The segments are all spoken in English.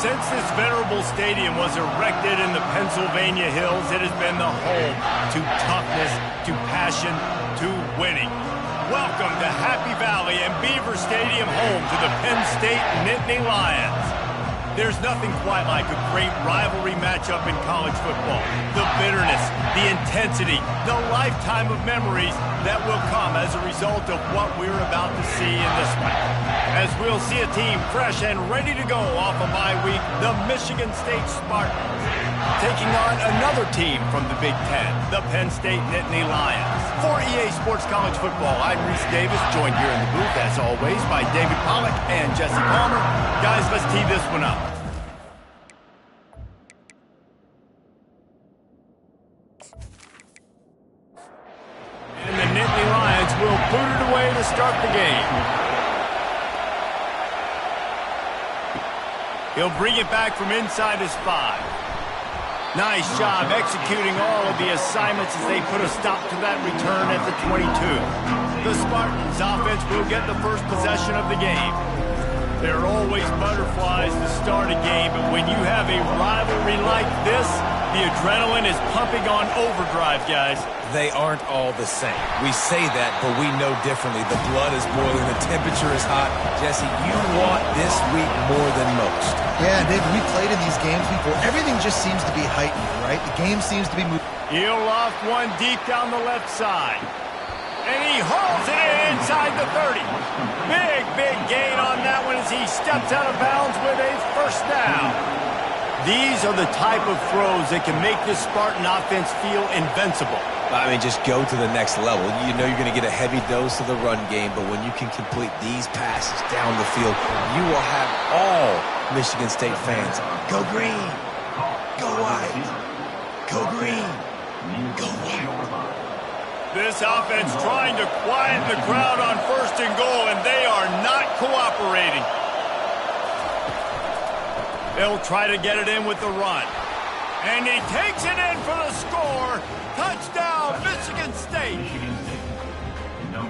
Since this venerable stadium was erected in the Pennsylvania Hills, it has been the home to toughness, to passion, to winning. Welcome to Happy Valley and Beaver Stadium, home to the Penn State Nittany Lions. There's nothing quite like a great rivalry matchup in college football. The bitterness, the intensity, the lifetime of memories that will come as a result of what we're about to see in this one. As we'll see a team fresh and ready to go off a bye week, the Michigan State Spartans, taking on another team from the Big Ten, the Penn State Nittany Lions. For EA Sports College Football, I'm Reese Davis, joined here in the booth, as always, by David Pollack and Jesse Palmer. Guys, let's tee this one up. And the Nittany Lions will boot it away to start the game. He'll bring it back from inside his 5. Nice job executing all of the assignments as they put a stop to that return at the 22. The Spartans offense will get the first possession of the game. There are always butterflies to start a game, but when you have a rivalry like this, the adrenaline is pumping on overdrive, guys. They aren't all the same. We say that, but we know differently. The blood is boiling, the temperature is hot. Jesse, you want this week more than most. Yeah, David, we played in these games before. Everything just seems to be heightened, right? The game seems to be moving. He'll loft one deep down the left side. And he hauls it in inside the 30. Big gain on that one as he steps out of bounds with a first down. These are the type of throws that can make this Spartan offense feel invincible. I mean, just go to the next level. You know you're going to get a heavy dose of the run game, but when you can complete these passes down the field, you will have all Michigan State fans go green, go white, go green, go white. This offense trying to quiet the crowd on first and goal, and they are not cooperating. They'll try to get it in with the run. And he takes it in for the score. Touchdown, Michigan State.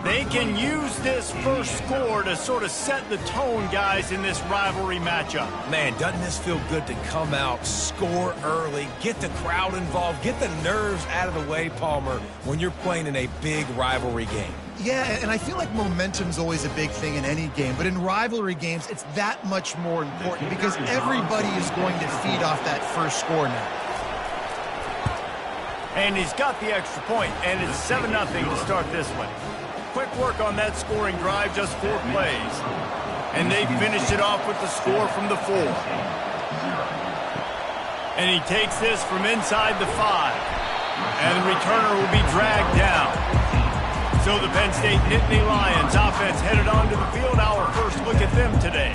They can use this first score to sort of set the tone, guys, in this rivalry matchup. Man, doesn't this feel good to come out, score early, get the crowd involved, get the nerves out of the way, Palmer, when you're playing in a big rivalry game? Yeah, and I feel like momentum's always a big thing in any game, but in rivalry games, it's that much more important because everybody is going to feed off that first score now. And he's got the extra point, and it's 7-0 to start this one. Quick work on that scoring drive, just 4 plays. And they finished it off with the score from the 4. And he takes this from inside the 5. And the returner will be dragged down. So the Penn State Nittany Lions offense headed onto the field. Our first look at them today.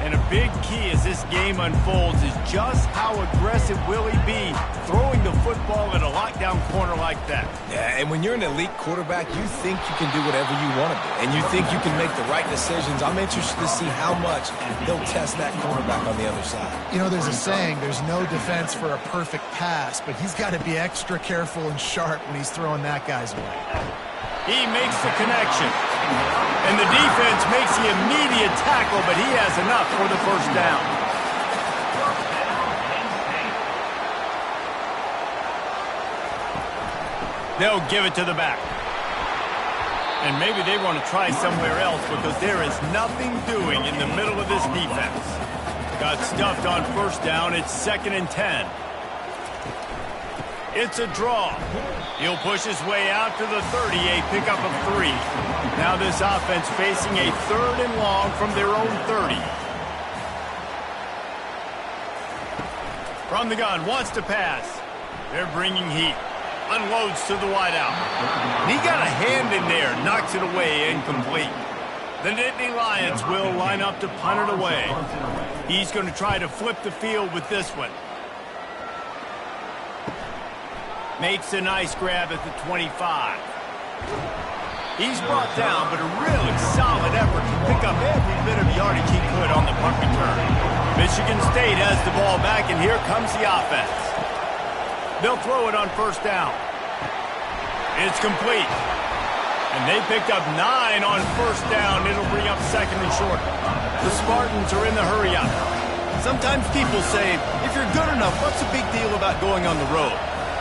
And a big key as this game unfolds is just how aggressive will he be throwing the football at a lockdown corner like that. Yeah, and when you're an elite quarterback, you think you can do whatever you want to do. And you think you can make the right decisions. I'm interested to see how much he'll test that quarterback on the other side. You know, there's a saying, there's no defense for a perfect pass, but he's got to be extra careful and sharp when he's throwing that guy's way. He makes the connection. And the defense makes the immediate tackle, but he has enough for the first down. They'll give it to the back. And maybe they want to try somewhere else because there is nothing doing in the middle of this defense. Got stuffed on first down. It's 2nd and 10. It's a draw. He'll push his way out to the 30, a pickup of 3. Now this offense facing a 3rd and long from their own 30. From the gun, wants to pass. They're bringing heat. Unloads to the wideout. He got a hand in there, knocks it away, incomplete. The Nittany Lions will line up to punt it away. He's going to try to flip the field with this one. Makes a nice grab at the 25. He's brought down, but a really solid effort to pick up every bit of yardage he could on the punt return. Michigan State has the ball back, and here comes the offense. They'll throw it on first down. It's complete. And they picked up 9 on first down. It'll bring up 2nd and short. The Spartans are in the hurry-up. Sometimes people say, if you're good enough, what's the big deal about going on the road?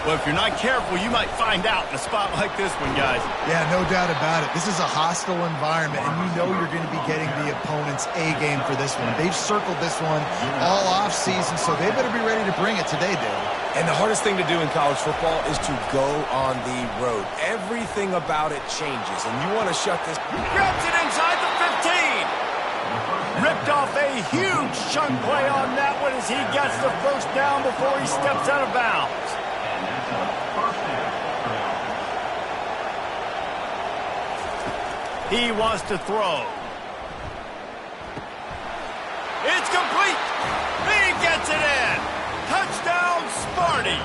Well, if you're not careful, you might find out in a spot like this one, guys. Yeah, no doubt about it. This is a hostile environment, and you know you're going to be getting the opponent's A-game for this one. They've circled this one all off-season, so they better be ready to bring it today, Dave. And the hardest thing to do in college football is to go on the road. Everything about it changes, and you want to shut this. Grabs it inside the 15. Ripped off a huge chunk play on that one as he gets the first down before he steps out of bounds. He wants to throw. It's complete. He gets it in. Touchdown, Sparty.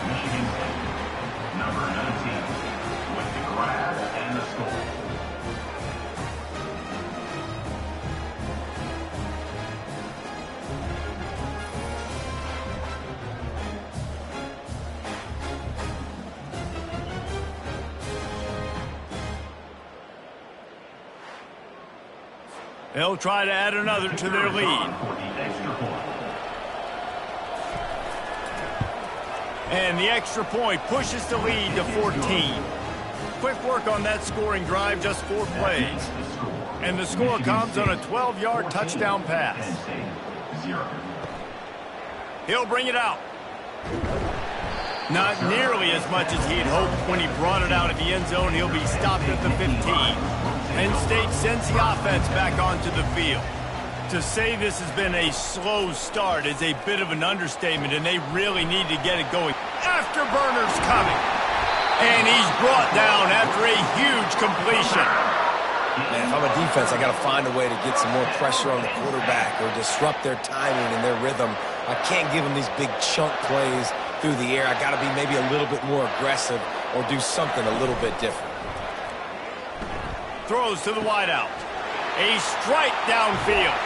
Michigan State, number 19, with the grab and the score. They'll try to add another to their lead. And the extra point pushes the lead to 14. Quick work on that scoring drive, just 4 plays. And the score comes on a 12-yard touchdown pass. He'll bring it out. Not nearly as much as he'd hoped when he brought it out of the end zone. He'll be stopped at the 15. Penn State sends the offense back onto the field. To say this has been a slow start is a bit of an understatement, and they really need to get it going. Afterburner's coming. And he's brought down after a huge completion. Man, if I'm a defense, I got to find a way to get some more pressure on the quarterback or disrupt their timing and their rhythm. I can't give them these big chunk plays through the air. I got to be maybe a little bit more aggressive or do something a little bit different. Throws to the wideout. A strike downfield.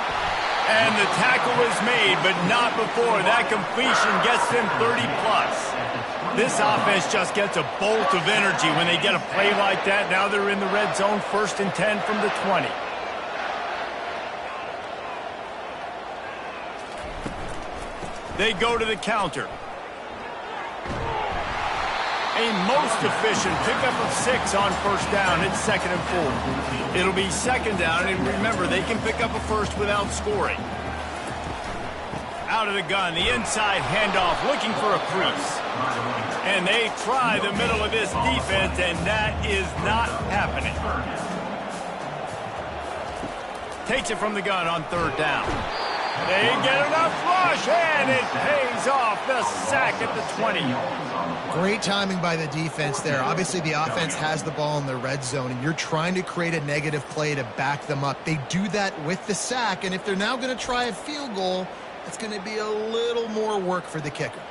And the tackle is made, but not before that completion gets them 30-plus. This offense just gets a bolt of energy when they get a play like that. Now they're in the red zone, 1st and 10 from the 20. They go to the counter. A most efficient pickup of 6 on 1st down. It's 2nd and 4. It'll be 2nd down, and remember, they can pick up a first without scoring. Out of the gun, the inside handoff, looking for a crease. And they try the middle of this defense, and that is not happening. Takes it from the gun on 3rd down. They get enough rush, and it pays off. The sack at the 20. Great timing by the defense there. Obviously, the offense has the ball in the red zone, and you're trying to create a negative play to back them up. They do that with the sack, and if they're now going to try a field goal, it's going to be a little more work for the kicker.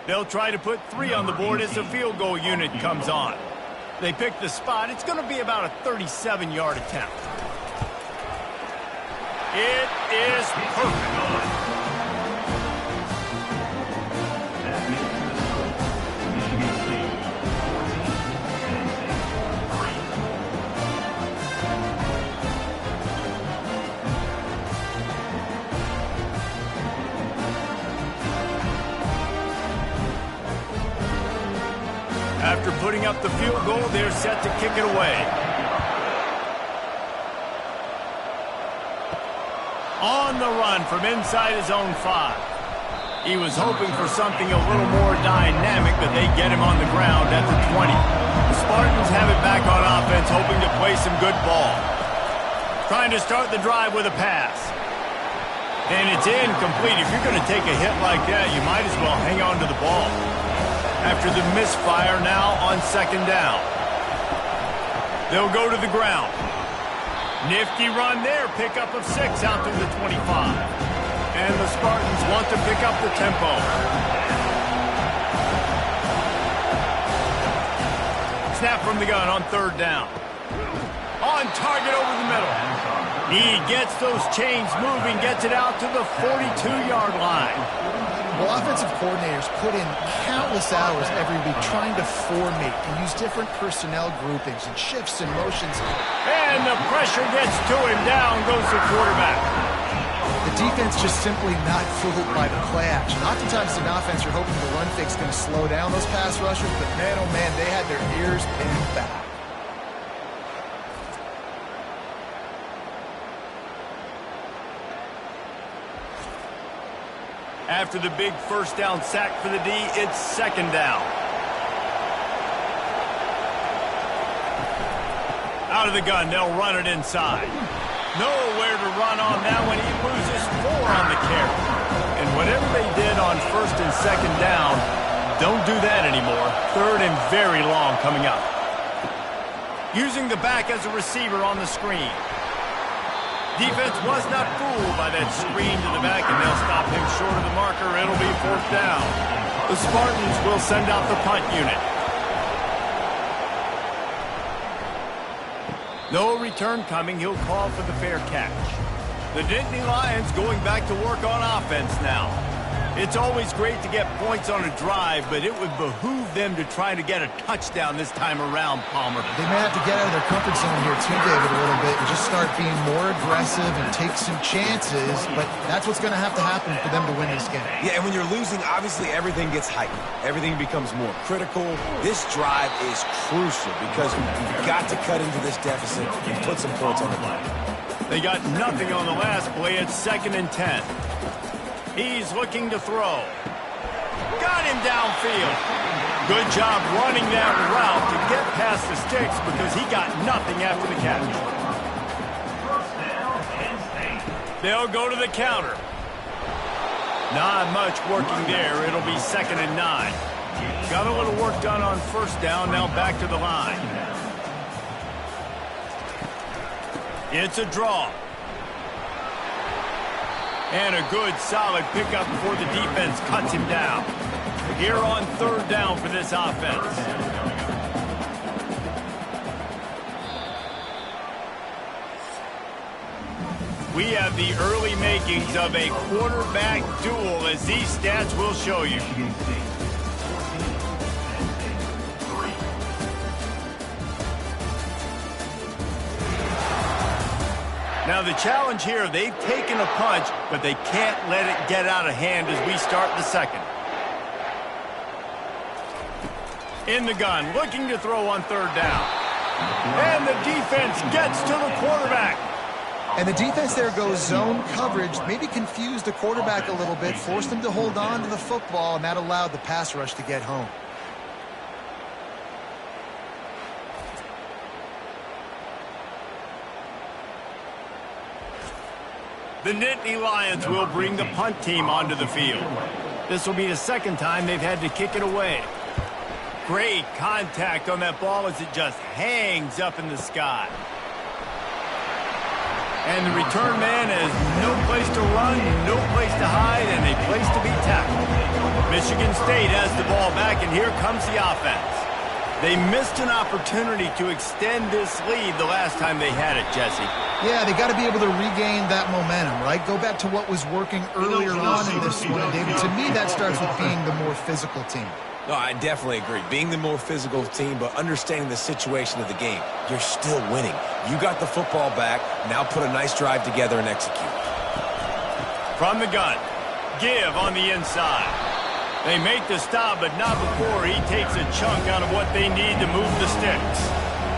They'll try to put 3 on the board as the field goal unit comes on. They pick the spot. It's going to be about a 37-yard attempt. It is perfect. After putting up the field goal, they're set to kick it away. On the run from inside his own 5. He was hoping for something a little more dynamic, but they get him on the ground at the 20. The Spartans have it back on offense, hoping to play some good ball. Trying to start the drive with a pass. And it's incomplete. If you're going to take a hit like that, you might as well hang on to the ball. After the misfire, now on 2nd down. They'll go to the ground. Nifty run there, pickup of 6 out to the 25. And the Spartans want to pick up the tempo. Snap from the gun on 3rd down. On target over the middle. He gets those chains moving, gets it out to the 42-yard line. Well, offensive coordinators put in countless hours every week trying to formate and use different personnel groupings and shifts and motions. And the pressure gets to him. Down goes the quarterback. The defense just simply not fooled by the play action. Oftentimes, in offense, you're hoping the run fake is going to slow down those pass rushers, but man, oh man, they had their ears pinned back. After the big first down sack for the D, it's second down. Out of the gun, they'll run it inside. Nowhere to run on that one. He loses 4 on the carry. And whatever they did on first and second down, don't do that anymore. Third and very long coming up. Using the back as a receiver on the screen. Defense was not fooled by that screen to the back, and they'll stop him short of the marker. It'll be fourth down. The Spartans will send out the punt unit. No return coming. He'll call for the fair catch. The Nittany Lions going back to work on offense now. It's always great to get points on a drive, but it would behoove them to try to get a touchdown this time around, Palmer. They may have to get out of their comfort zone here too, David, a little bit and just start being more aggressive and take some chances, but that's what's going to happen for them to win this game. Yeah, and when you're losing, obviously everything gets heightened. Everything becomes more critical. This drive is crucial because you've got to cut into this deficit and put some points on the board. They got nothing on the last play. It's 2nd and 10. He's looking to throw. Got him downfield. Good job running that route to get past the sticks because he got nothing after the catch. They'll go to the counter. Not much working there. It'll be 2nd and 9. Got a little work done on first down. Now back to the line. It's a draw. And a good, solid pickup before the defense cuts him down. Here on 3rd down for this offense. We have the early makings of a quarterback duel, as these stats will show you. Now the challenge here, they've taken a punch, but they can't let it get out of hand as we start the second. In the gun, looking to throw on 3rd down. And the defense gets to the quarterback. And the defense there goes zone coverage, maybe confused the quarterback a little bit, forced him to hold on to the football, and that allowed the pass rush to get home. The Nittany Lions will bring the punt team onto the field. This will be the 2nd time they've had to kick it away. Great contact on that ball as it just hangs up in the sky. And the return man has no place to run, no place to hide, and a place to be tackled. Michigan State has the ball back, and here comes the offense. They missed an opportunity to extend this lead the last time they had it, Jesse. Yeah, they got to be able to regain that momentum, right? Go back to what was working earlier on in this one, and David, to me, that starts with being the more physical team. No, I definitely agree. Being the more physical team, but understanding the situation of the game. You're still winning. You got the football back. Now put a nice drive together and execute. From the gun, give on the inside. They make the stop, but not before he takes a chunk out of what they need to move the sticks.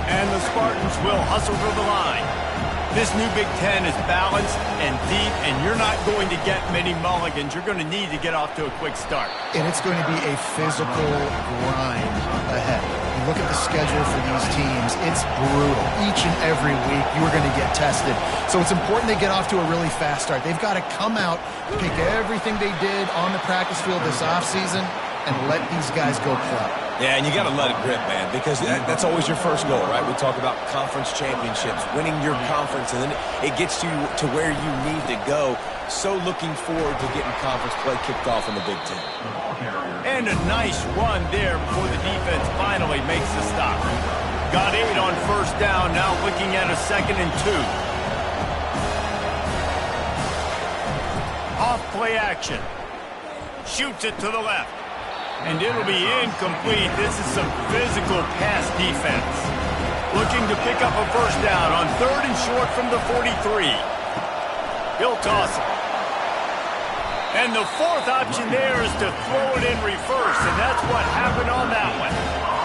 And the Spartans will hustle to the line. This new Big Ten is balanced and deep, and you're not going to get many mulligans. You're going to need to get off to a quick start. And it's going to be a physical grind ahead. You look at the schedule for these teams, it's brutal. Each and every week, you're going to get tested. So it's important they get off to a really fast start. They've got to come out, pick everything they did on the practice field this offseason, and let these guys go play. Yeah, and you got to let it rip, man, because that's always your first goal, right? We talk about conference championships, winning your conference, and then it gets you to where you need to go. So looking forward to getting conference play kicked off in the Big Ten. And a nice run there before the defense finally makes the stop. Got 8 on first down, now looking at a 2nd and 2. Off play action. Shoots it to the left. And it'll be incomplete. This is some physical pass defense. Looking to pick up a first down on 3rd and short from the 43. He'll toss it. And the fourth option there is to throw it in reverse, and that's what happened on that one.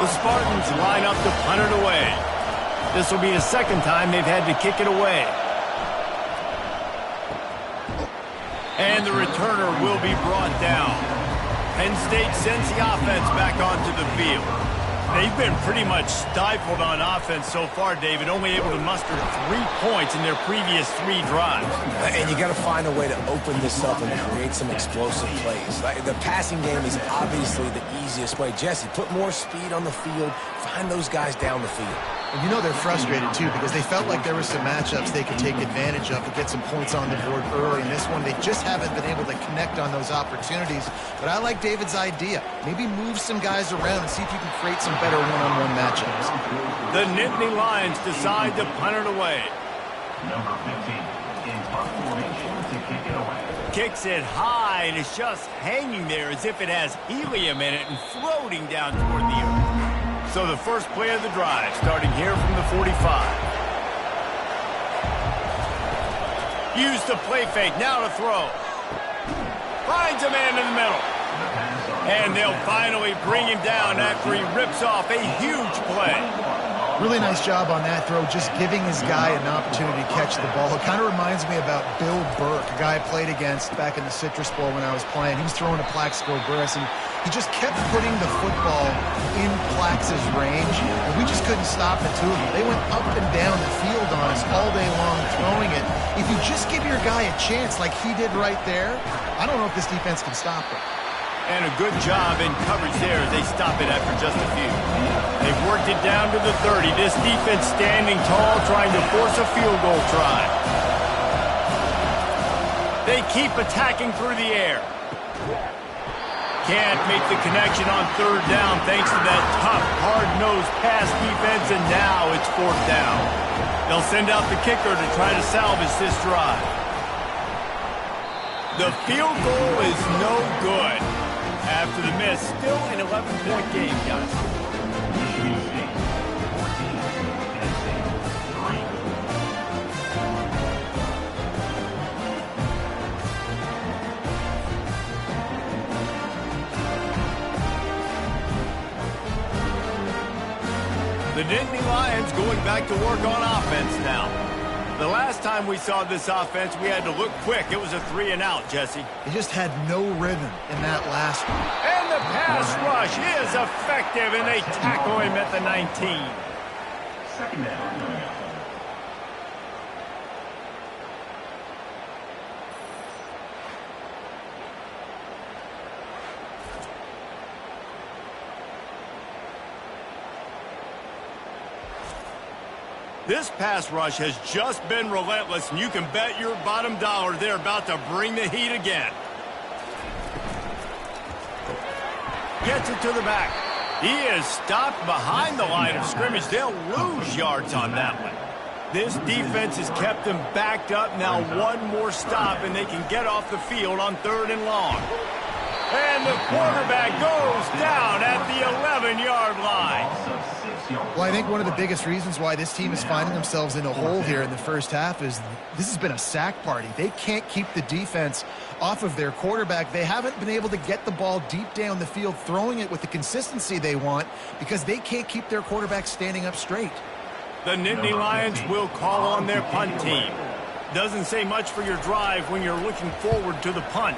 The Spartans line up to punt it away. This will be the second time they've had to kick it away. And the returner will be brought down. Penn State sends the offense back onto the field. They've been pretty much stifled on offense so far, David, only able to muster 3 points in their previous 3 drives. And you got to find a way to open this up and create some explosive plays. Like, the passing game is obviously the easiest way. Jesse, put more speed on the field, find those guys down the field. And you know they're frustrated, too, because they felt like there were some matchups they could take advantage of to get some points on the board early. In this one, they just haven't been able to connect on those opportunities. But I like David's idea. Maybe move some guys around and see if you can create some better one-on-one matchups. The Nittany Lions decide to punt it away. Number 15 in punt formation to kick it away. Kicks it high, and it's just hanging there as if it has helium in it and floating down toward the earth. So the first play of the drive, starting here from the 45. Use the play fake, now to throw. Finds a man in the middle. And they'll finally bring him down after he rips off a huge play. Really nice job on that throw, just giving his guy an opportunity to catch the ball. It kind of reminds me about Bill Burke, a guy I played against back in the Citrus Bowl when I was playing. He was throwing to Plaxico Burress, and he just kept putting the football in Plax's range, and we just couldn't stop the two of them. They went up and down the field on us all day long throwing it. If you just give your guy a chance like he did right there, I don't know if this defense can stop it. And a good job in coverage there as they stop it after just a few. They've worked it down to the 30. This defense standing tall, trying to force a field goal try. They keep attacking through the air. Can't make the connection on third down thanks to that tough, hard-nosed pass defense, and now it's fourth down. They'll send out the kicker to try to salvage this drive. The field goal is no good. After the miss, still an 11-point game, guys. Michigan State 14, Penn State 3. The Nittany Lions going back to work on offense now. The last time we saw this offense, we had to look quick. It was a 3-and-out, Jesse. They just had no rhythm in that last one. And the pass rush is effective, and they tackle him at the 19. Second down. This pass rush has just been relentless, and you can bet your bottom dollar they're about to bring the heat again. Gets it to the back. He is stopped behind the line of scrimmage. They'll lose yards on that one. This defense has kept them backed up. Now one more stop, and they can get off the field on 3rd and long. And the quarterback goes down at the 11-yard line. Well, I think one of the biggest reasons why this team is finding themselves in a hole here in the first half is this has been a sack party. They can't keep the defense off of their quarterback. They haven't been able to get the ball deep down the field, throwing it with the consistency they want because they can't keep their quarterback standing up straight. The Nittany Lions will call on their punt team. Doesn't say much for your drive when you're looking forward to the punt.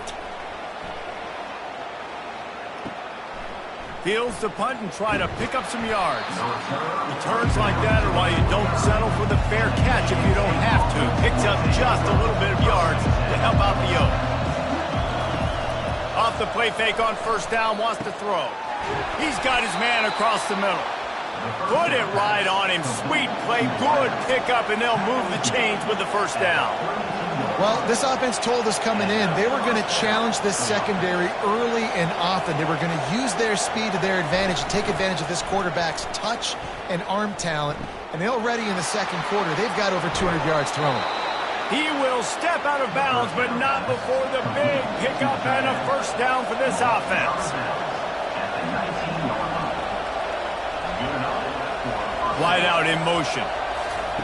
Fields the punt and try to pick up some yards. Returns like that are why you don't settle for the fair catch if you don't have to. Picks up just a little bit of yards to help out the Oak. Off the play fake on first down, wants to throw. He's got his man across the middle. Put it right on him. Sweet play, good pickup, and they'll move the chains with the first down. Well, this offense told us coming in they were going to challenge this secondary early and often. They were going to use their speed to their advantage and take advantage of this quarterback's touch and arm talent. And already in the second quarter, they've got over 200 yards thrown. He will step out of bounds, but not before the big pickup and a first down for this offense. Wide out in motion.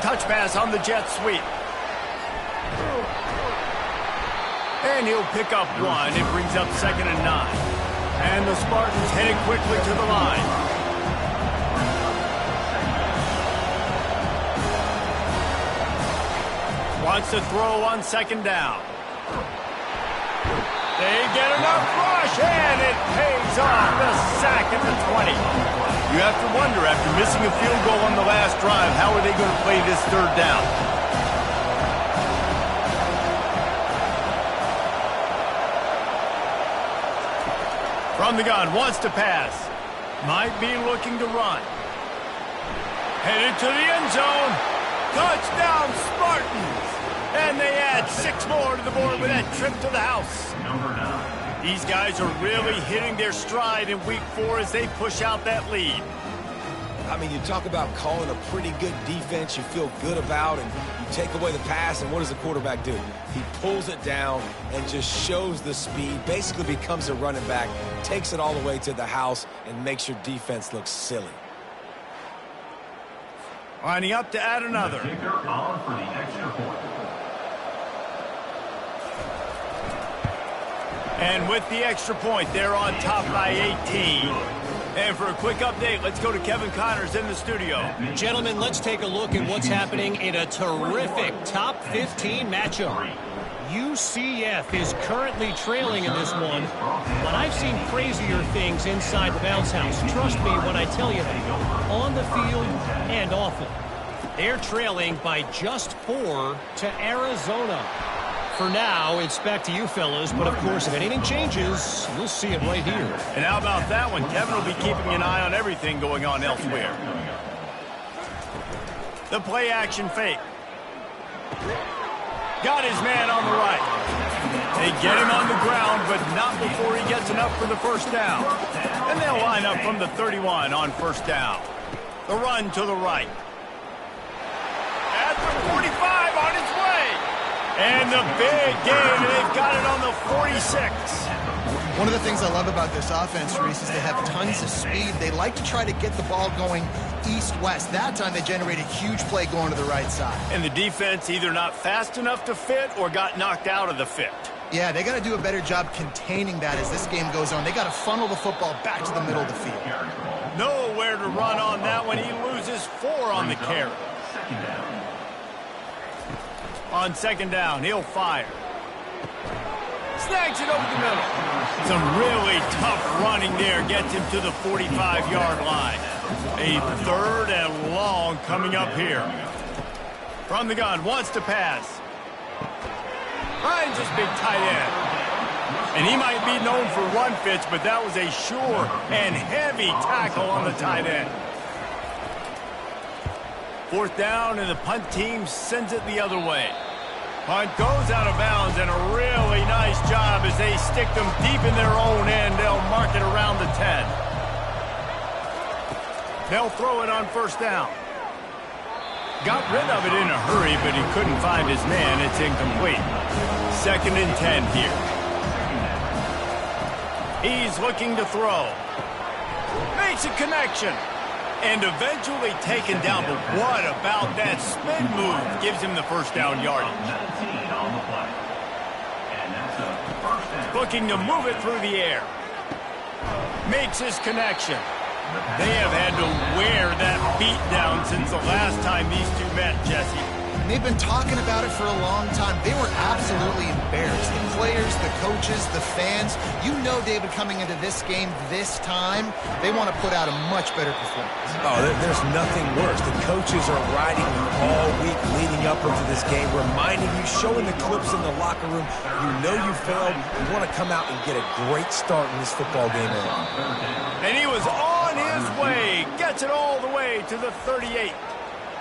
Touch pass on the jet sweep. And he'll pick up one. It brings up 2nd and 9. And the Spartans heading quickly to the line. Wants to throw on 2nd down. They get enough rush, and it pays off. The sack at the 20. You have to wonder, after missing a field goal on the last drive, how are they going to play this 3rd down? From the gun, wants to pass. Might be looking to run. Headed to the end zone. Touchdown, Spartans! And they add 6 more to the board with that trip to the house. These guys are really hitting their stride in week 4 as they push out that lead. I mean, you talk about calling a pretty good defense you feel good about, and you take away the pass, and what does the quarterback do? He pulls it down and just shows the speed, basically becomes a running back, takes it all the way to the house, and makes your defense look silly. Lining up to add another. Kicker on for the extra point. And with the extra point, they're on top by 18. And for a quick update, let's go to Kevin Connors in the studio. Gentlemen, let's take a look at what's happening in a terrific top 15 matchup. UCF is currently trailing in this one, but I've seen crazier things inside the bounce house. Trust me when I tell you that. On the field and off it. They're trailing by just 4 to Arizona. For now, it's back to you fellas, but of course, if anything changes, you'll see it right here. And how about that one? Kevin will be keeping an eye on everything going on elsewhere. The play action fake. Got his man on the right. They get him on the ground, but not before he gets enough for the 1st down. And they'll line up from the 31 on 1st down. The run to the right. At the 45 on its way. And the big game, they've got it on the 46. One of the things I love about this offense, Reese, is they have tons of speed. They like to try to get the ball going east-west. That time they generated a huge play going to the right side. And the defense either not fast enough to fit or got knocked out of the fit. Yeah, they got to do a better job containing that as this game goes on. They got to funnel the football back to the middle of the field. Nowhere to run on that one. He loses 4 on the carry. On 2nd down, he'll fire. Snags it over the middle. Some really tough running there gets him to the 45-yard line. A 3rd and long coming up here. From the gun, wants to pass. Finds his big tight end. And he might be known for run fits, but that was a sure and heavy tackle on the tight end. 4th down, and the punt team sends it the other way. Punt goes out of bounds, and a really nice job as they stick them deep in their own end. They'll mark it around the 10. They'll throw it on 1st down. Got rid of it in a hurry, but he couldn't find his man. It's incomplete. 2nd and 10 here. He's looking to throw. Makes a connection. And eventually taken down, but what about that spin move? Gives him the 1st down yardage. Looking to move it through the air. Makes his connection. They have had to wear that beat down since the last time these two met, Jesse. They've been talking about it for a long time. They were absolutely embarrassed. The players, the coaches, the fans. You know, David, coming into this game this time, they want to put out a much better performance. Oh, there's nothing worse. The coaches are riding you all week leading up into this game, reminding you, showing the clips in the locker room. You know you failed. You want to come out and get a great start in this football game. And he was on his way. Gets it all the way to the 38.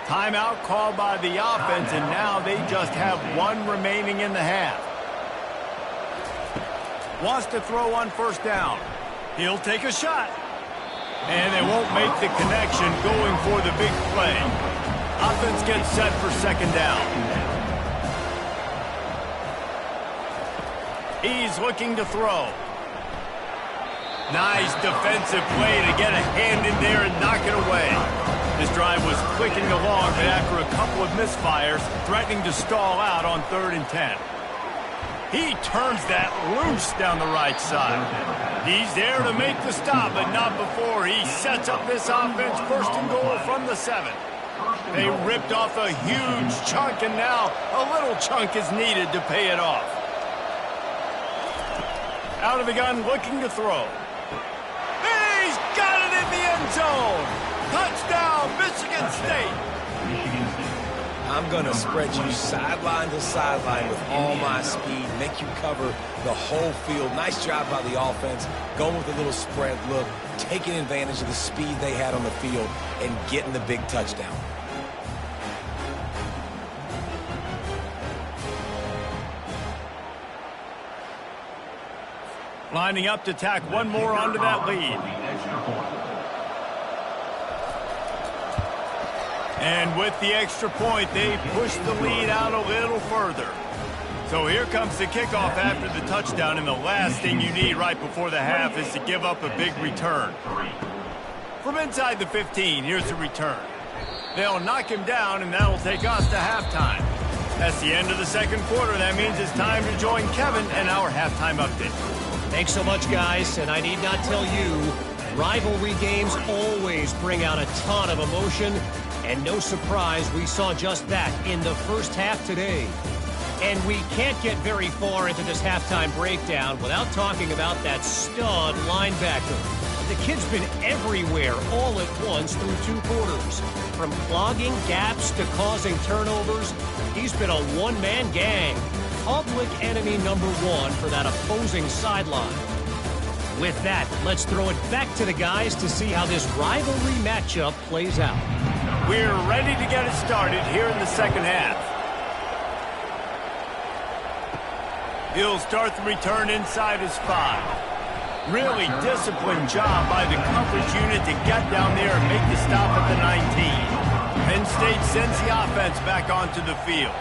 Timeout called by the offense, and now they just have 1 remaining in the half. Wants to throw on 1st down. He'll take a shot. And they won't make the connection going for the big play. Offense gets set for 2nd down. He's looking to throw. Nice defensive play to get a hand in there and knock it away. This drive was clicking along, but after a couple of misfires, threatening to stall out on 3rd and 10. He turns that loose down the right side. He's there to make the stop, but not before he sets up this offense. First and goal from the 7. They ripped off a huge chunk, and now a little chunk is needed to pay it off. Out of the gun, looking to throw. He's got it in the end zone. Touchdown, Michigan State. I'm going to spread you sideline to sideline with all my speed, make you cover the whole field. Nice job by the offense, going with a little spread look, taking advantage of the speed they had on the field, and getting the big touchdown. Lining up to tack one more onto that lead. And with the extra point, they push the lead out a little further. So here comes the kickoff after the touchdown, and the last thing you need right before the half is to give up a big return. From inside the 15, here's the return. They'll knock him down, and that'll take us to halftime. That's the end of the second quarter. That means it's time to join Kevin and our halftime update. Thanks so much, guys, and I need not tell you, rivalry games always bring out a ton of emotion, and no surprise, we saw just that in the first half today. And we can't get very far into this halftime breakdown without talking about that stud linebacker. The kid's been everywhere all at once through 2 quarters. From clogging gaps to causing turnovers, he's been a one-man gang. Public enemy number 1 for that opposing sideline. With that, let's throw it back to the guys to see how this rivalry matchup plays out. We're ready to get it started here in the second half. He'll start the return inside his 5. Really disciplined job by the coverage unit to get down there and make the stop at the 19. Penn State sends the offense back onto the field.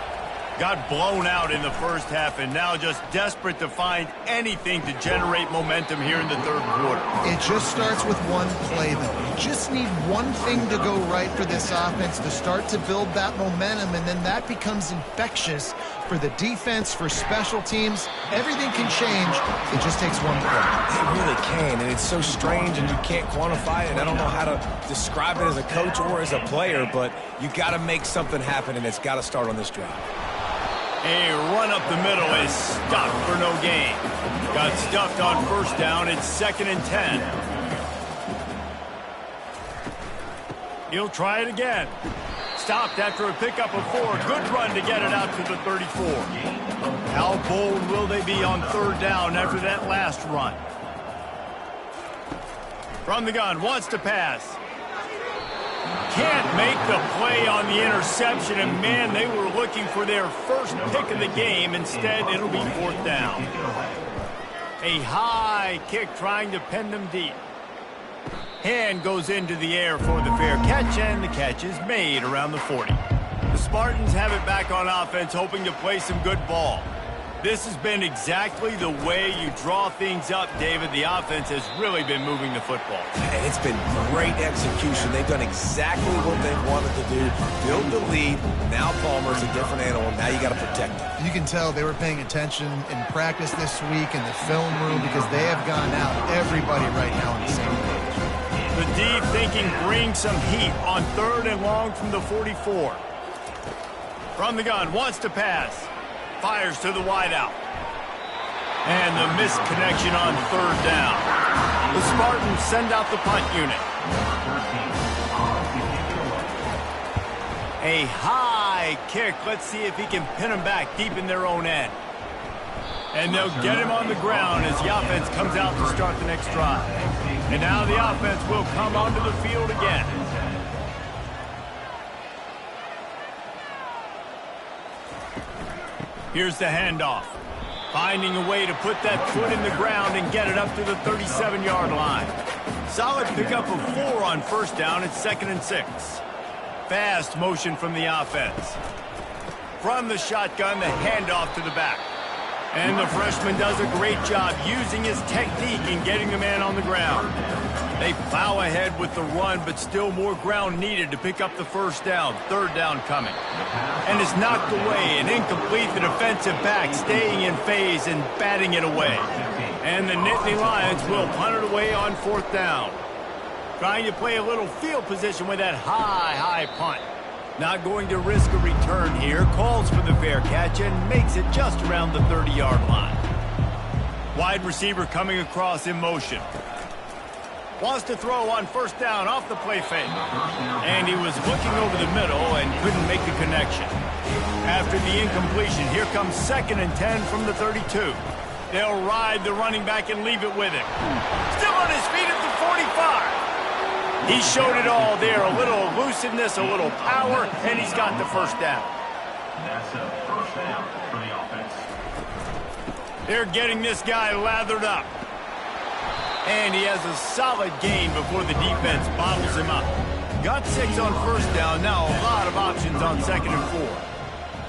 Got blown out in the first half and now just desperate to find anything to generate momentum here in the third quarter. It just starts with one play, though. You just need one thing to go right for this offense to start to build that momentum, and then that becomes infectious for the defense, for special teams. Everything can change. It just takes one play. It really can, and it's so strange, and you can't quantify it. I don't know how to describe it as a coach or as a player, but you got to make something happen, and it's got to start on this drive. A run up the middle is stopped for no gain. Got stuffed on first down. It's 2nd and 10. He'll try it again. Stopped after a pickup of 4. Good run to get it out to the 34. How bold will they be on third down after that last run? From the gun, wants to pass. Can't make the play on the interception, and man, they were looking for their first pick of the game. Instead, it'll be 4th down. A high kick trying to pin them deep. Hand goes into the air for the fair catch, and the catch is made around the 40. The Spartans have it back on offense, hoping to play some good ball. This has been exactly the way you draw things up, David. The offense has really been moving the football. And it's been great execution. They've done exactly what they wanted to do. Build the lead. Now Palmer's a different animal. Now you got to protect him. You can tell they were paying attention in practice this week in the film room because they have gone out. Everybody right now on the same page. The deep thinking brings some heat on 3rd and long from the 44. From the gun, wants to pass. Fires to the wideout. And the missed connection on 3rd down. The Spartans send out the punt unit. A high kick. Let's see if he can pin them back deep in their own end. And they'll get him on the ground as the offense comes out to start the next drive. And now the offense will come onto the field again. Here's the handoff. Finding a way to put that foot in the ground and get it up to the 37-yard line. Solid pickup of 4 on first down. It's 2nd and 6. Fast motion from the offense. From the shotgun, the handoff to the back. And the freshman does a great job using his technique and getting the man on the ground. They plow ahead with the run, but still more ground needed to pick up the first down. Third down coming. And it's knocked away and incomplete. The defensive back staying in phase and batting it away. And the Nittany Lions will punt it away on fourth down. Trying to play a little field position with that high punt. Not going to risk a return here. Calls for the fair catch and makes it just around the 30-yard line. Wide receiver coming across in motion. Wants to throw on first down off the play fake. And he was looking over the middle and couldn't make the connection. After the incompletion, here comes 2nd and 10 from the 32. They'll ride the running back and leave it with him. Still on his feet at the 45. He showed it all there. A little elusiveness, a little power, and he's got the first down. That's a first down for the offense. They're getting this guy lathered up. And he has a solid gain before the defense bottles him up. Got 6 on first down. Now a lot of options on 2nd and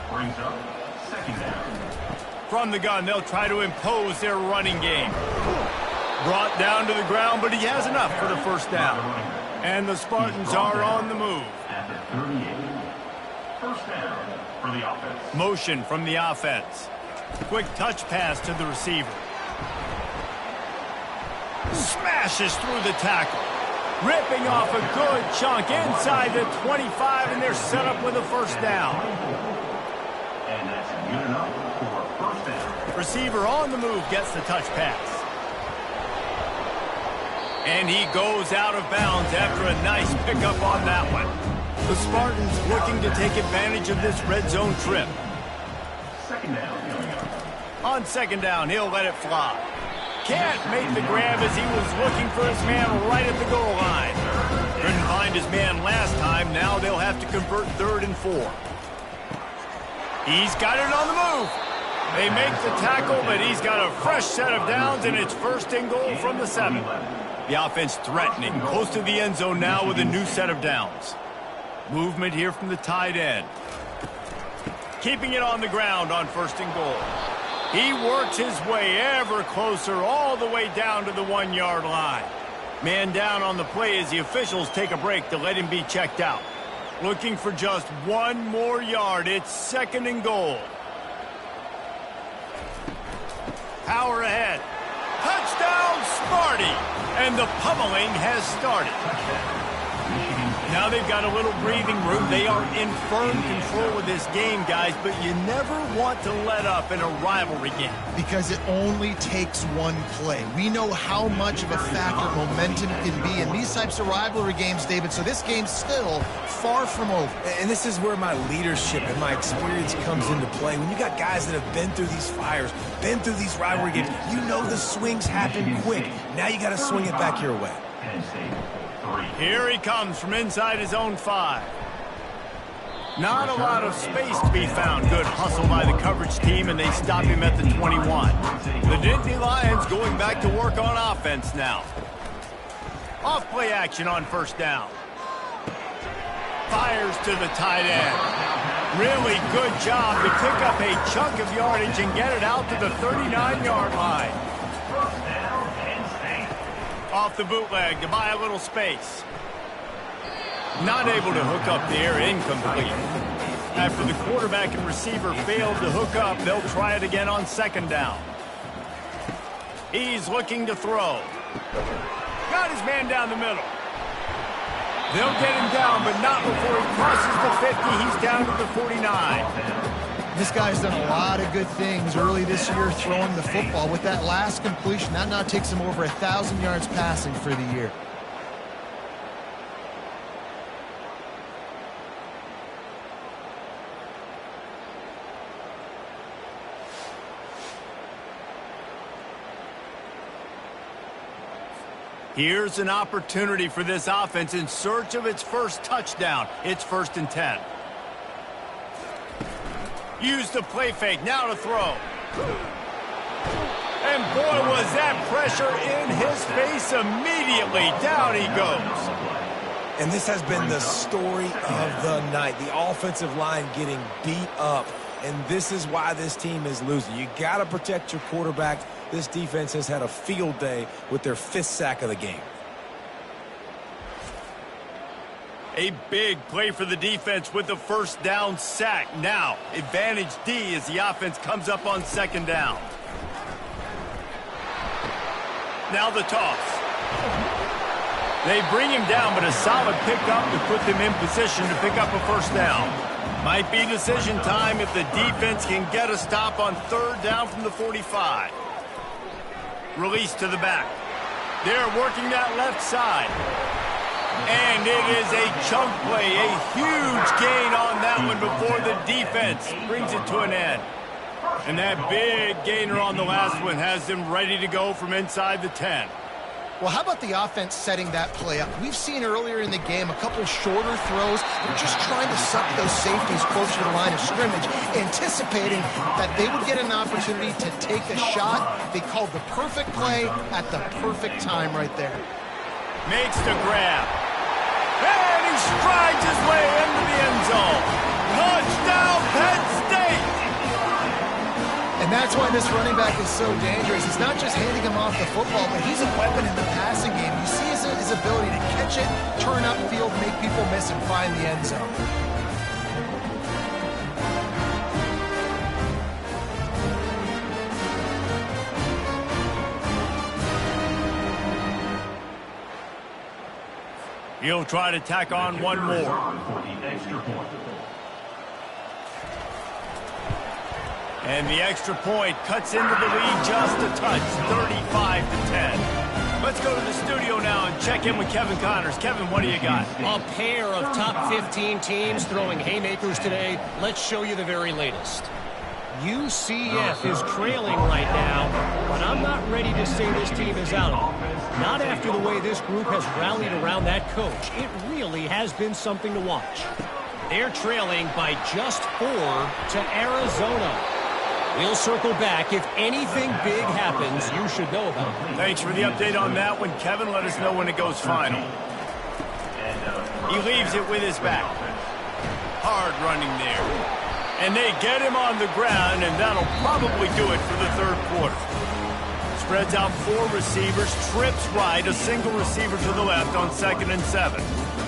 4. Brings up 2nd down. From the gun, they'll try to impose their running game. Brought down to the ground, but he has enough for the first down. And the Spartans are on the move. At the 38. First down for the offense. Motion from the offense. Quick touch pass to the receiver. Smashes through the tackle. Ripping off a good chunk inside the 25, and they're set up with a first down. And that's good enough for a first down. Receiver on the move gets the touch pass. And he goes out of bounds after a nice pickup on that one. The Spartans looking to take advantage of this red zone trip. 2nd down coming up. On 2nd down, he'll let it fly. Can't make the grab as he was looking for his man right at the goal line. Couldn't find his man last time. Now they'll have to convert 3rd and 4. He's got it on the move. They make the tackle, but he's got a fresh set of downs, and it's 1st and goal from the 7. The offense threatening, close to the end zone now with a new set of downs. Movement here from the tight end. Keeping it on the ground on 1st and goal. He works his way ever closer all the way down to the 1-yard line. Man down on the play as the officials take a break to let him be checked out. Looking for just 1 more yard. It's 2nd and goal. Power ahead. Touchdown, Sparty! And the pummeling has started. Now they've got a little breathing room. They are in firm control of this game, guys, but you never want to let up in a rivalry game. Because it only takes one play. We know how much of a factor momentum can be in these types of rivalry games, David, so this game's still far from over. And this is where my leadership and my experience comes into play. When you got guys that have been through these fires, been through these rivalry games, you know the swings happen quick. Now you got to swing it back your way. Penn State. Here he comes from inside his own 5. Not a lot of space to be found. Good hustle by the coverage team, and they stop him at the 21. The Nittany Lions going back to work on offense now. Off play action on first down. Fires to the tight end. Really good job to pick up a chunk of yardage and get it out to the 39-yard line. Off the bootleg to buy a little space. Not able to hook up there, incomplete. After the quarterback and receiver failed to hook up, they'll try it again on 2nd down. He's looking to throw. Got his man down the middle. They'll get him down, but not before he crosses the 50. He's down to the 49. This guy's done a lot of good things early this year throwing the football. With that last completion, that now takes him over 1,000 yards passing for the year. Here's an opportunity for this offense in search of its first touchdown. It's 1st and 10. Use the play fake, now to throw. And boy, was that pressure in his face immediately. Down he goes. And this has been the story of the night. The offensive line getting beat up. And this is why this team is losing. You got to protect your quarterback. This defense has had a field day with their 5th sack of the game. A big play for the defense with the first down sack. Now, advantage D as the offense comes up on second down. Now the toss. They bring him down, but a solid pickup to put them in position to pick up a first down. Might be decision time if the defense can get a stop on third down from the 45. Release to the back. They're working that left side. And it is a chunk play, a huge gain on that one before the defense brings it to an end. And that big gainer on the last one has them ready to go from inside the 10. Well, how about the offense setting that play up? We've seen earlier in the game a couple shorter throws. They're just trying to suck those safeties closer to the line of scrimmage, anticipating that they would get an opportunity to take a shot. They called the perfect play at the perfect time right there. Makes the grab. And he strides his way into the end zone. Touchdown, Penn State! And that's why this running back is so dangerous. It's not just handing him off the football, but he's a weapon in the passing game. You see his ability to catch it, turn upfield, make people miss, and find the end zone. He'll try to tack on one more. And the extra point cuts into the lead just a touch, 35-10. Let's go to the studio now and check in with Kevin Connors. Kevin, what do you got? A pair of top 15 teams throwing haymakers today. Let's show you the very latest. UCF is trailing right now, but I'm not ready to say this team is out of it. Not after the way this group has rallied around that coach. It really has been something to watch. They're trailing by just 4 to Arizona. We'll circle back. If anything big happens, you should know about it. Thanks for the update on that one, Kevin. Let us know when it goes final. He leaves it with his back. Hard running there. And they get him on the ground, and that'll probably do it for the third quarter. Spreads out 4 receivers, trips right, a single receiver to the left on 2nd and 7.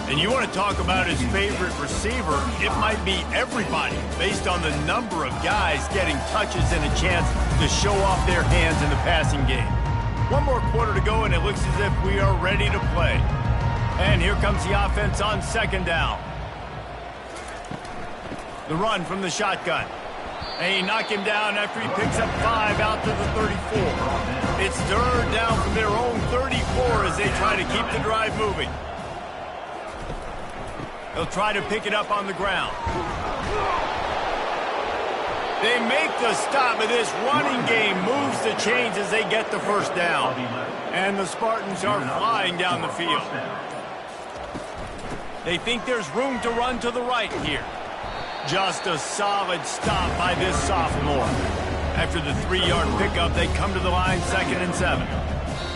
And you want to talk about his favorite receiver, it might be everybody based on the number of guys getting touches and a chance to show off their hands in the passing game. One more quarter to go, and it looks as if we are ready to play. And here comes the offense on 2nd down. The run from the shotgun. And he knocked him down after he picks up 5 out to the 34. It's 3rd down from their own 34 as they try to keep the drive moving. They'll try to pick it up on the ground. They make the stop, but this running game moves the chains as they get the first down. And the Spartans are flying down the field. They think there's room to run to the right here. Just a solid stop by this sophomore. After the 3-yard pickup, they come to the line 2nd and 7.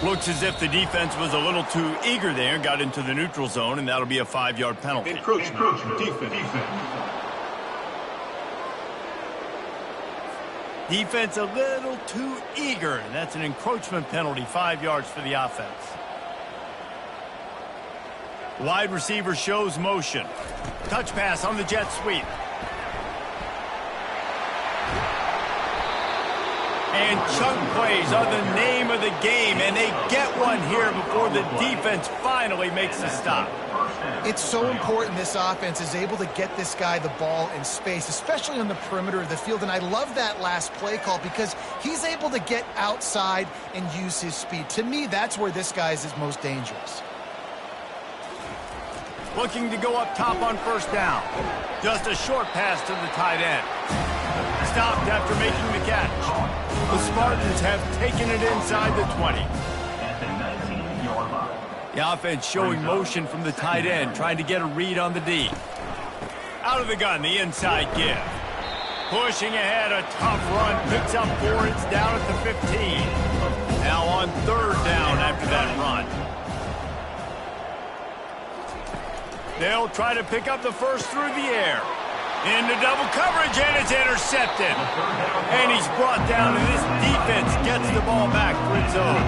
Looks as if the defense was a little too eager there and got into the neutral zone, and that'll be a 5-yard penalty. Encroachment, defense. Defense a little too eager, and that's an encroachment penalty, 5 yards for the offense. Wide receiver shows motion. Touch pass on the jet sweep. And chunk plays are the name of the game, and they get one here before the defense finally makes the stop. It's so important this offense is able to get this guy the ball in space, especially on the perimeter of the field. And I love that last play call because he's able to get outside and use his speed. To me, that's where this guy is his most dangerous. Looking to go up top on 1st down. Just a short pass to the tight end. Stopped after making the catch. The Spartans have taken it inside the 20. The offense showing motion from the tight end, trying to get a read on the D. Out of the gun, the inside give. Pushing ahead, a tough run, picks up 4, it's down at the 15. Now on 3rd down after that run. They'll try to pick up the first through the air. Into double coverage, and it's intercepted. And he's brought down, and this defense gets the ball back for its own.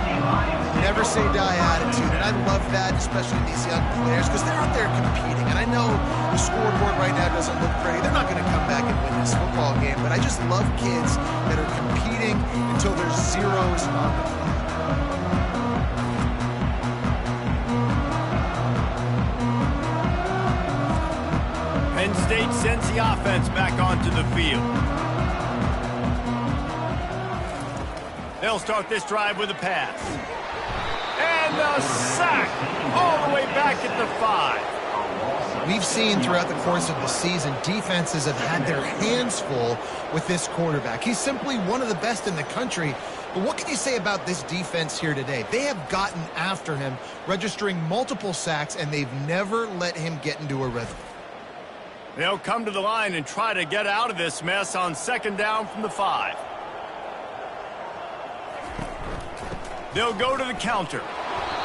Never say die attitude, and I love that, especially these young players, because they're out there competing. And I know the scoreboard right now doesn't look pretty. They're not going to come back and win this football game, but I just love kids that are competing until there's zeros on the clock. Penn State sends the offense back onto the field. They'll start this drive with a pass. And a sack all the way back at the 5. We've seen throughout the course of the season, defenses have had their hands full with this quarterback. He's simply one of the best in the country. But what can you say about this defense here today? They have gotten after him, registering multiple sacks, and they've never let him get into a rhythm. They'll come to the line and try to get out of this mess on second down from the 5. They'll go to the counter.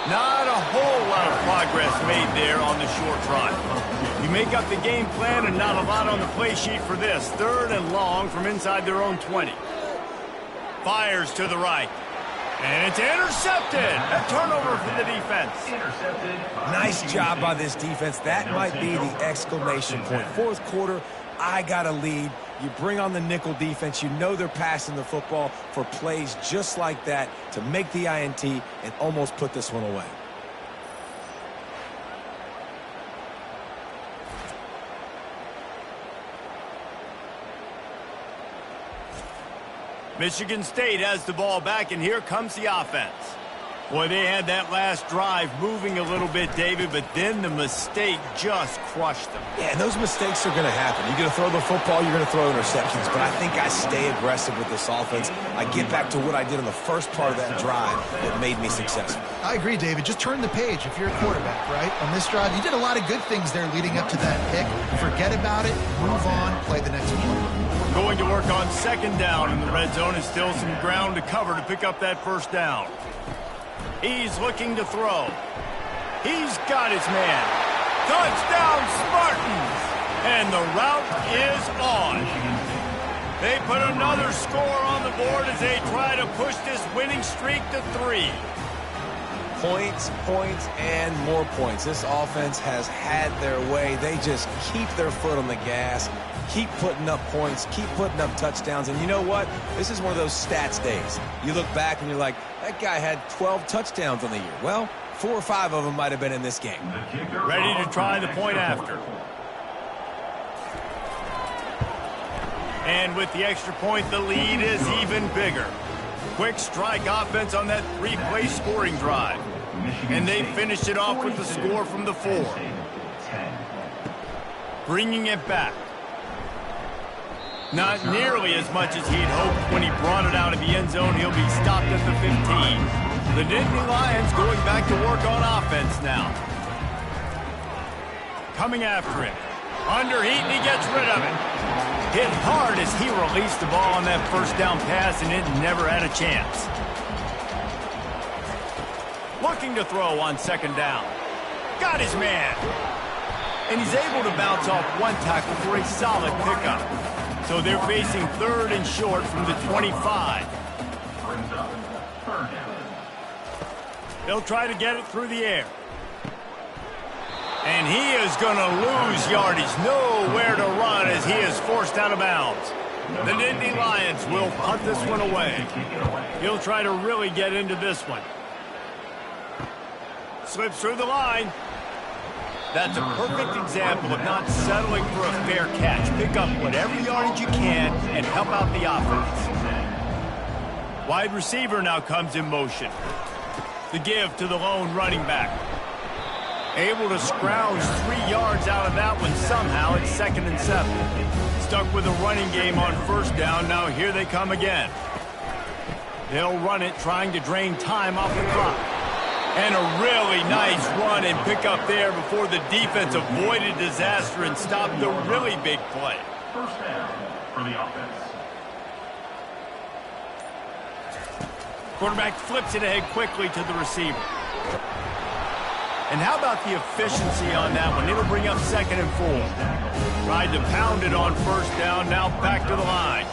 Not a whole lot of progress made there on the short run. You make up the game plan and not a lot on the play sheet for this. 3rd and long from inside their own 20. Fires to the right. And it's intercepted. A turnover for the defense. Nice job by this defense. That might be the exclamation point. 4th quarter, I got a lead. You bring on the nickel defense. You know they're passing the football for plays just like that to make the INT and almost put this one away. Michigan State has the ball back, and here comes the offense. Boy, they had that last drive moving a little bit, David, but then the mistake just crushed them. Yeah, and those mistakes are going to happen. You're going to throw the football, you're going to throw interceptions, but I think I stay aggressive with this offense. I get back to what I did in the first part of that drive that made me successful. I agree, David. Just turn the page if you're a quarterback, right? On this drive, you did a lot of good things there leading up to that pick. Forget about it, move on, play the next play. Going to work on second down in the red zone, and still some ground to cover to pick up that first down. He's looking to throw. He's got his man. Touchdown, Spartans! And the route is on. They put another score on the board as they try to push this winning streak to 3. Points, points, and more points. This offense has had their way. They just keep their foot on the gas, keep putting up points, keep putting up touchdowns. And you know what? This is one of those stats days. You look back and you're like, that guy had 12 touchdowns on the year. Well, 4 or 5 of them might have been in this game. Ready to try the point after. And with the extra point, the lead is even bigger. Quick strike offense on that 3-play scoring drive. And they finished it off with the score from the 4. Bringing it back. Not nearly as much as he'd hoped when he brought it out of the end zone. He'll be stopped at the 15. The Nittany Lions going back to work on offense now. Coming after him. Under heat, and he gets rid of it. Hit hard as he released the ball on that first down pass, and it never had a chance. Looking to throw on second down. Got his man. And he's able to bounce off one tackle for a solid pickup. So they're facing 3rd and short from the 25. They'll try to get it through the air. And he is going to lose yardage. Nowhere to run as he is forced out of bounds. The Nittany Lions will punt this one away. He'll try to really get into this one. Slips through the line. That's a perfect example of not settling for a fair catch. Pick up whatever yardage you can and help out the offense. Wide receiver now comes in motion. The give to the lone running back. Able to scrounge 3 yards out of that one somehow. It's 2nd and 7. Stuck with a running game on first down. Now here they come again. They'll run it, trying to drain time off the clock. And a really nice run and pick up there before the defense avoided disaster and stopped the really big play. First down for the offense. Quarterback flips it ahead quickly to the receiver. And how about the efficiency on that one? It'll bring up 2nd and 4. Tried to pound it on 1st down, now back to the line.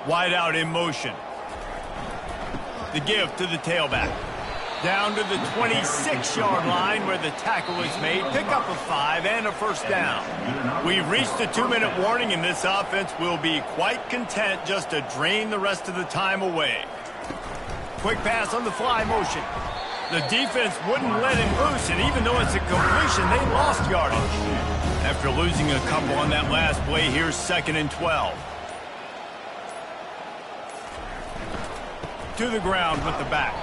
Wide out in motion. The give to the tailback. Down to the 26-yard line where the tackle is made. Pick up a 5 and a 1st down. We've reached the 2-minute warning, and this offense will be quite content just to drain the rest of the time away. Quick pass on the fly motion. The defense wouldn't let him loose, and even though it's a completion, they lost yardage. After losing a couple on that last play, here's 2nd and 12. To the ground with the back.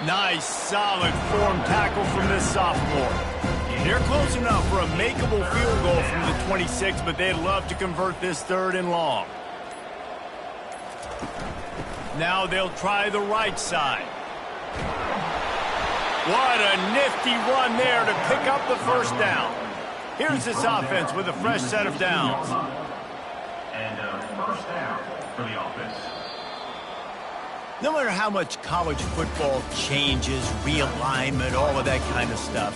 Nice, solid form tackle from this sophomore. They're close enough for a makeable field goal from the 26, but they'd love to convert this 3rd and long. Now they'll try the right side. What a nifty run there to pick up the 1st down. Here's this offense with a fresh set of downs. And 1st down for the offense. No matter how much college football changes, realignment, all of that kind of stuff,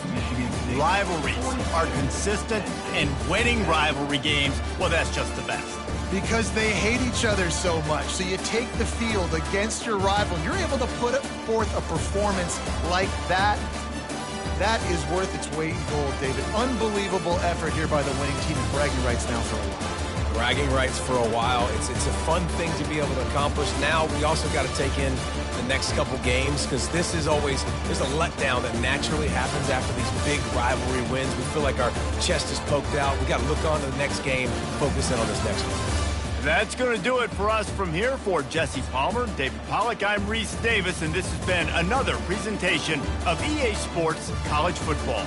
rivalries are consistent, and winning rivalry games, well, that's just the best. Because they hate each other so much. So you take the field against your rival. You're able to put forth a performance like that. That is worth its weight in gold, David. Unbelievable effort here by the winning team, and bragging rights now for a while. Bragging rights for a while. It's a fun thing to be able to accomplish. Now we also got to take in the next couple games, because this is always, there's a letdown that naturally happens after these big rivalry wins. We feel like our chest is poked out. We got to look on to the next game, focus in on this next one. That's going to do it for us from here. For Jesse Palmer, David Pollack, I'm Reese Davis, and this has been another presentation of EA Sports College Football.